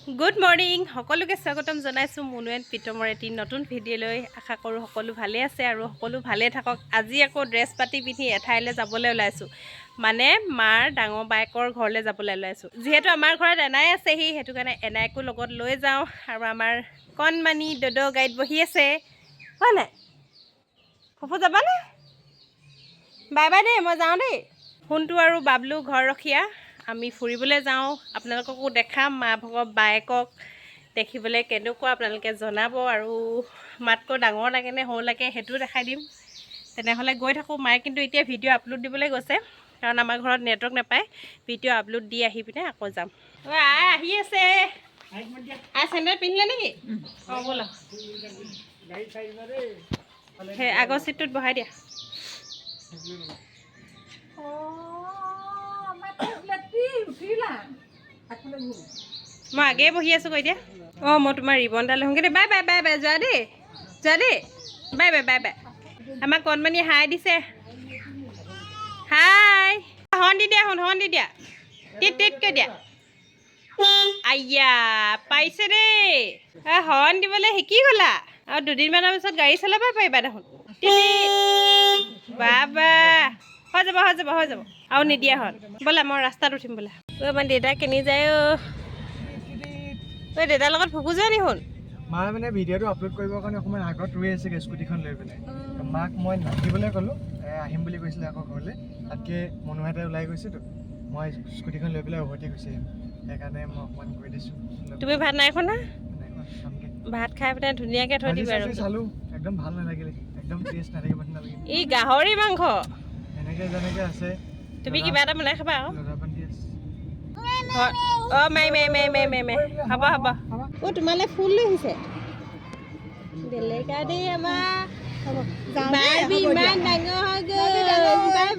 Good morning সকলোকে স্বাগতম জনাইছোঁ মুনু এণ্ড প্ৰীতমৰ এটি নতুন ভিডিঅ'লৈ। আশা কৰোঁ সকলো ভালে আছে আৰু সকলো ভালে থাকক। আজি আকৌ ড্ৰেছ পাতি পিন্ধি এঠাইলৈ যাবলৈ ওলাইছোঁ, মানে মাৰ ডাঙৰ বাইকৰ ঘৰলৈ যাবলৈ ওলাইছোঁ। যিহেতু আমাৰ ঘৰত এনাই আছেহি, সেইটো কাৰণে এনাইকো লগত লৈ যাওঁ। আৰু আমাৰ কণমানি দদ গাড়ীত বহি আছে, হয় নাই? ফুফু যাবানে? বাই বাই দেই, মই যাওঁ দেই। সোণটো আৰু বাবলু ঘৰ ৰখীয়া, আমি ফুৰিবলৈ যাওঁ। আপোনালোককো দেখাম মা ভগৱ বাইকক দেখিবলৈ কেনেকুৱা আপোনালোকে জনাব, আৰু মাতকৈ ডাঙৰ লাগে নে সৰু লাগে সেইটোও দেখাই দিম। তেনেহ'লে গৈ থাকোঁ। মায়ে কিন্তু এতিয়া ভিডিঅ' আপলোড দিবলৈ গৈছে, কাৰণ আমাৰ ঘৰত নেটৱৰ্ক নাপায়। ভিডিঅ' আপলোড দি আহি পিনে আকৌ যাম। আহি আছে। চেণ্ডেল পিন্ধিলে নেকি? অঁ ব'লা, সেই আগৰ চিটটোত বহাই দিয়া। মই আগেয়ে বহি আছোঁ গৈ এতিয়া। অঁ মই তোমাৰ ৰিবন এটা লওঁগৈ দেই। বাই বাই বাই বাই, যোৱা দেই, যোৱা দেই, বাই বাই বাই বাই। আমাক কণমানি হাই দিছে, হাই। হৰ্ণ দি দিয়া, হৰ্ণ দি দিয়া, টিট টিটকৈ দিয়া। আইয়া পাইছে দেই, হৰ্ণ দিবলৈ শিকি গ'লা। আৰু দুদিনমানৰ পিছত গাড়ী চলাব পাৰিবা দেখোন। বাবা হৈ যাব হৈ যাব হৈ যাব, আৰু নিদিয়া হ'ল। ব'লা মই ৰাস্তাত উঠিম ব'লা। আমাৰ দেউতা কেনি যায় অ'? তই দেউতাৰ লগত ফুকু যোৱা নি শুন? মায়ে মানে ভিডিঅ'টো আপলোড কৰিবৰ কাৰণে অকণমান আগত ৰৈ আছেগৈ স্কুটিখন লৈ পেলাই। মাক মই নাহিবলৈ ক'লোঁ, আহিম বুলি কৈছিলে আকৌ ঘৰলৈ। তাতকৈ মনোহঁতে ওলাই গৈছেতো, মই স্কুটিখন লৈ পেলাই উভতি গুচি আহিম। সেইকাৰণে মই অকণমান কৈ দিছোঁ। তুমি ভাত নাই খোৱা না? ভাত খাই পিনে ধুনীয়াকৈ থৈ দিবা আৰু। চালোঁ, একদম ভাল নালাগিলে, একদম টেষ্ট নালাগিব নালাগিল। ই গাহৰি মাংস এনেকৈ যেনেকৈ আছে। তুমি কিবা এটা বনাই খাবা আকৌ। অঁ মাই হ'ব হ'ব। অ' তোমালৈ ফুল লৈ আহিছে বেলেগা দেই। আমাৰ বাৰ্বি ইমান ডাঙৰ হৈ গ'ল।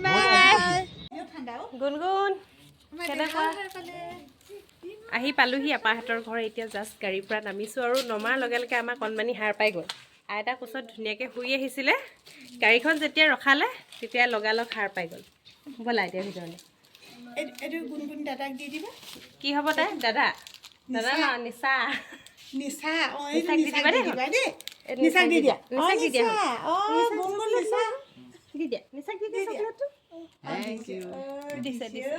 বাই বাই গুণগুণ, আহি পালোহি আপাহঁতৰ ঘৰ। এতিয়া জাষ্ট গাড়ীৰ পৰা নামিছোঁ, আৰু নমাৰ লগে লগে আমাৰ কণমানি সাৰ পাই গ'ল। আইতা কোচত ধুনীয়াকৈ শুই আহিছিলে, গাড়ীখন যেতিয়া ৰখালে তেতিয়া লগালগ সাৰ পাই গ'ল। ব'লা এতিয়া ভিতৰলৈ। এইটো গুণগুণ দাদাক দি দিব। কি হ'ব তাই? দাদা দাদা ন নিচা নিচা। অঁ নিচাক দি দিবা দেই। নিচাক দি দিয়া, নিচাক দি দিয়া, গুণগুণ নিচা দি দিয়া, নিচাক দি দিয়া চকলেটটো। দিছে দিছে।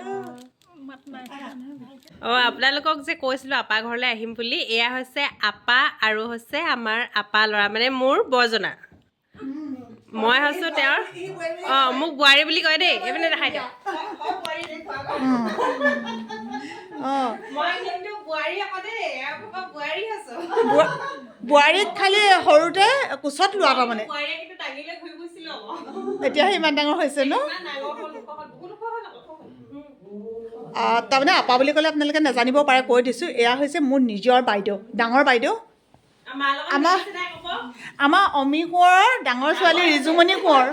অঁ আপোনালোকক যে কৈছিলোঁ আপা ঘৰলৈ আহিম বুলি, এয়া হৈছে আপা আৰু হৈছে আমাৰ আপা ল'ৰা, মানে মোৰ বৰজনা। মই হৈছোঁ তেওঁৰ, অঁ মোক বোৱাৰী বুলি কয় দেই। এইপিনে দেখাই দিয়া। মই কিন্তু বোৱাৰী আকৌ দেই, বোৱাৰী হৈছোঁ। বোৱাৰীক খালি সৰুতে কোচত লোৱা তাৰমানে, বোৱাৰীয়ে কিন্তু দাঙিলৈ ঘূৰি ফুৰিছিলোঁ আকৌ। এতিয়াহে ইমান ডাঙৰ হৈছে ন? তাৰমানে আপা বুলি ক'লে আপোনালোকে নাজানিব পাৰে, কৈ দিছোঁ। এয়া হৈছে মোৰ নিজৰ বাইদেউ, ডাঙৰ বাইদেউ। আমাৰ অমি কোঁৱৰৰ ডাঙৰ ছোৱালী ৰিজুমণি কোঁৱৰ।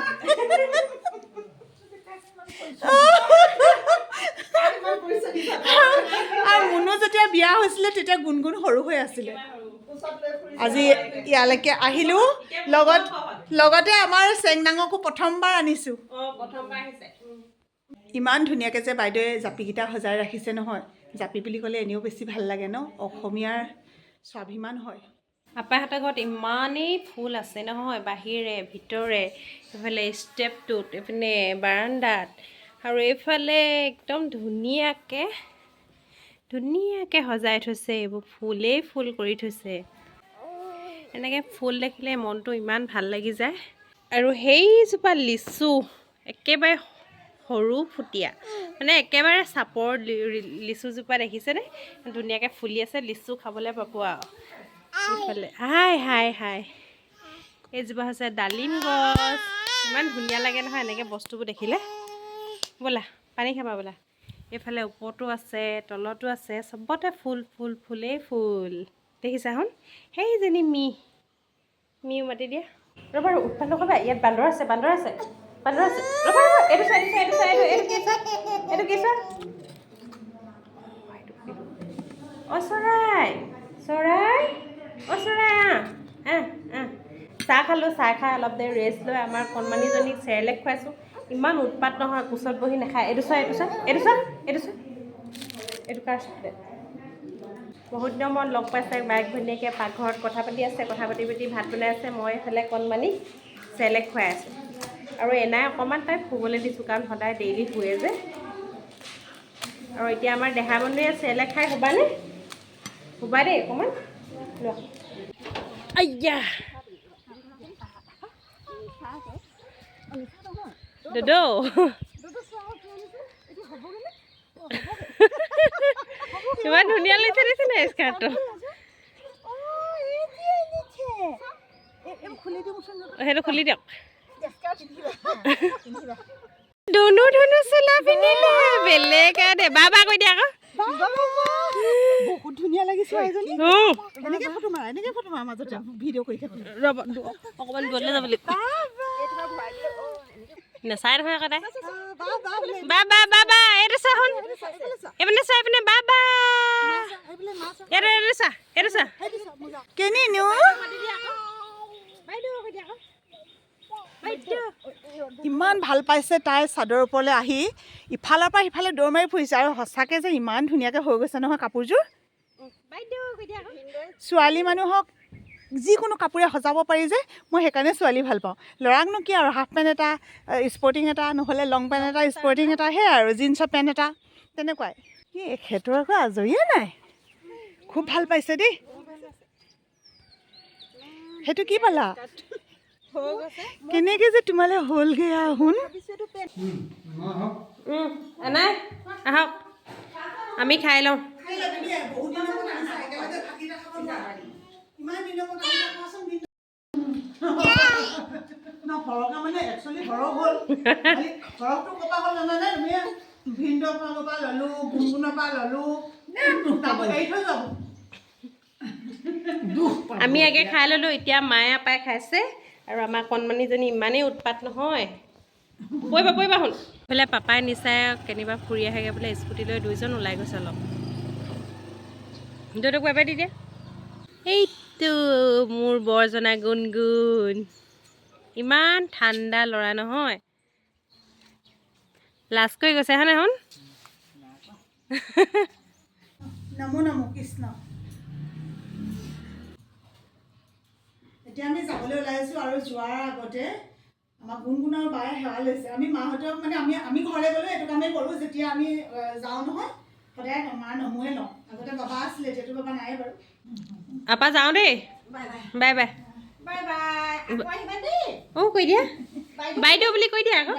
আৰু মুনু যেতিয়া বিয়া হৈছিলে তেতিয়া গুণগুণ সৰু হৈ আছিলে। আজি ইয়ালৈকে আহিলোঁ, লগতে আমাৰ চেংডাঙকো প্ৰথমবাৰ আনিছোঁ। ইমান ধুনীয়াকৈ যে বাইদেৱে জাপিকেইটা সজাই ৰাখিছে নহয়। জাপি বুলি ক'লে এনেও বেছি ভাল লাগে ন, অসমীয়াৰ স্বাভিমান হয়। আপাহঁতৰ ঘৰত ইমানেই ফুল আছে নহয়, বাহিৰে ভিতৰে, এইফালে ষ্টেপটোত, এইপিনে বাৰাণ্ডাত, আৰু এইফালে একদম ধুনীয়াকৈ সজাই থৈছে। এইবোৰ ফুলেই ফুল কৰি থৈছে। এনেকৈ ফুল দেখিলে মনটো ইমান ভাল লাগি যায়। আৰু সেইজোপা লিচু একেবাৰে সৰু ফুটীয়া, মানে একেবাৰে চাপৰ লিচুজোপা দেখিছেনে? ধুনীয়াকৈ ফুলি আছে। লিচু খাবলৈ পাব আৰু। এইফালে হাই হাই হাই, এইজোপা হৈছে ডালিম গছ। ইমান ধুনীয়া লাগে নহয় এনেকৈ বস্তুবোৰ দেখিলে। ব'লা পানী খাবা ব'লা। এইফালে ওপৰতো আছে, তলতো আছে, চবতে ফুল ফুল ফুলেই ফুল। দেখিছা শুন, সেইজনী মিও মাতি দিয়া। ৰ'বা উৎপাত নকৰিবা, ইয়াত বান্দৰ আছে, বান্দৰ আছে, বান্দৰ আছে। ৰ'বা এইটো চাই, এইটো চাই, এইটো কি চোৱা, এইটো কি চোৱা। অ' চৰাই, চৰাই, অ' চৰাই চাহ খালোঁ। চাহ খাই অলপ দেৰি ৰেষ্ট লৈ আমাৰ কণমানিজনীক চেৰেলেক খুৱাইছোঁ। ইমান উৎপাত নহয়, কোচত বহি নাখায়। এইটো চোৱা, এইটো চোৱা, এইটো চোৱা, এইটো চোৱা, এইটো কাৰ চকলেট। বহুত দিনৰ মূৰত লগ পাইছে বাইক ভনীয়েকে পাকঘৰত কথা পাতি আছে, কথা পাতি ভাত বনাই আছে। মই এইফালে কণমানি চেলেক খুৱাই আছোঁ আৰু এনাই অকণমান তাইক শুবলৈ দিছোঁ, কাৰণ সদায় ডেইলি শুৱে যে। আৰু এতিয়া আমাৰ দেহা বন্ধুৱে চেলেক খাই শুবানে? শুবা দেই অকণমান লোৱা। আইয়া দদৌ ইমান ধুনীয়া লাগিছে দেখিছে নাই স্কাৰ্টটো? সেইটো খুলি দিয়ক। ধুনু চোলা পিন্ধিলে বেলেগ দে। বাবা কৈ দিয়া আকৌ। বহুত ধুনীয়া লাগিছে এজনী। এনেকে ফটো মাৰা মাজতে ভিডিঅ' কৰি থাকোঁ। ৰ'ব অকণমান দূৰলৈ যাব লাগিব। নাচাই নহয় আকৌ তাই। বাবা এইটো চা শুন, এইপিনে চা, এইপিনে বাবা এইটো চা কেনি নিও ইমান ভাল পাইছে তাই চাদৰ ওপৰলৈ আহি ইফালৰ পৰা সিফালে দৌৰ মাৰি ফুৰিছে। আৰু সঁচাকৈ যে ইমান ধুনীয়াকৈ হৈ গৈছে নহয় কাপোৰযোৰ। ছোৱালী মানুহক যিকোনো কাপোৰে সজাব পাৰি যে, মই সেইকাৰণে ছোৱালী ভাল পাওঁ। ল'ৰাকনো কি আৰু হাফ পেণ্ট এটা, স্পৰ্টিং এটা, নহ'লে লং পেণ্ট এটা, স্পৰ্টিং এটা, সেয়াই আৰু জিন্সৰ পেণ্ট এটা, তেনেকুৱাই। কি এখেতৰ আকৌ আজৰিয়ে নাই, খুব ভাল পাইছে দেই। সেইটো কি পালা? কেনেকৈ যে তোমালৈ হ'লগৈ শুন। নাই আহক, আমি খাই লওঁ। আমি আগে খাই ল'লোঁ, এতিয়া মায়ে আপাই খাইছে। আৰু আমাৰ কণমানিজনী ইমানেই উৎপাত নহয়। পৰিবা শুন। বোলে পাপাই নিচাই কেনিবা ফুৰি আহেগৈ বোলে, স্কুটি লৈ দুইজন ওলাই গৈছে অলপ। দেউতাক বাবাই দি দিয়া। এইটো মোৰ বৰজনা গুণগুণ, ইমান ঠাণ্ডা ল'ৰা নহয়, লাজ কৰি গৈছে হয়নে শুন? নমো কৃষ্ণ। এতিয়া আমি যাবলৈ ওলাইছোঁ আৰু যোৱাৰ আগতে আমাৰ গুণগুণৰ বায়ে সেৱা লৈছে। আমি মাহঁতক মানে আমি ঘৰলৈ গ'লে এইটো কামেই কৰোঁ। যেতিয়া আমি যাওঁ নহয় সদায় মাৰ নমোৱে লওঁ। আগতে বাবা আছিলে, এতিয়াতো বাবা নাই বাৰু। আপা যাওঁ দেই, বাই বাই। অঁ কৈ দিয়া বাইদেউ বুলি কৈ দিয়া আকৌ,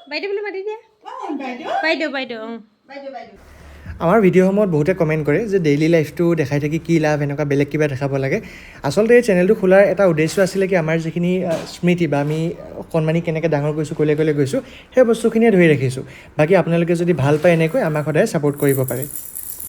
বাইদেউ বুলি মাতি দিয়া। বাইদেউ অঁ। আমাৰ ভিডিঅ'সমূহত বহুতে কমেণ্ট কৰে যে ডেইলি লাইফটো দেখাই থাকি কি লাভ, এনেকুৱা বেলেগ কিবা দেখাব লাগে। আচলতে এই চেনেলটো খোলাৰ এটা উদ্দেশ্য আছিলে কি, আমাৰ যিখিনি স্মৃতি বা আমি অকণমানি কেনেকৈ ডাঙৰ গৈছোঁ, ক'লৈ গৈছোঁ, সেই বস্তুখিনিয়ে ধৰি ৰাখিছোঁ। বাকী আপোনালোকে যদি ভাল পায় এনেকৈ আমাক সদায় ছাপোৰ্ট কৰিব পাৰে।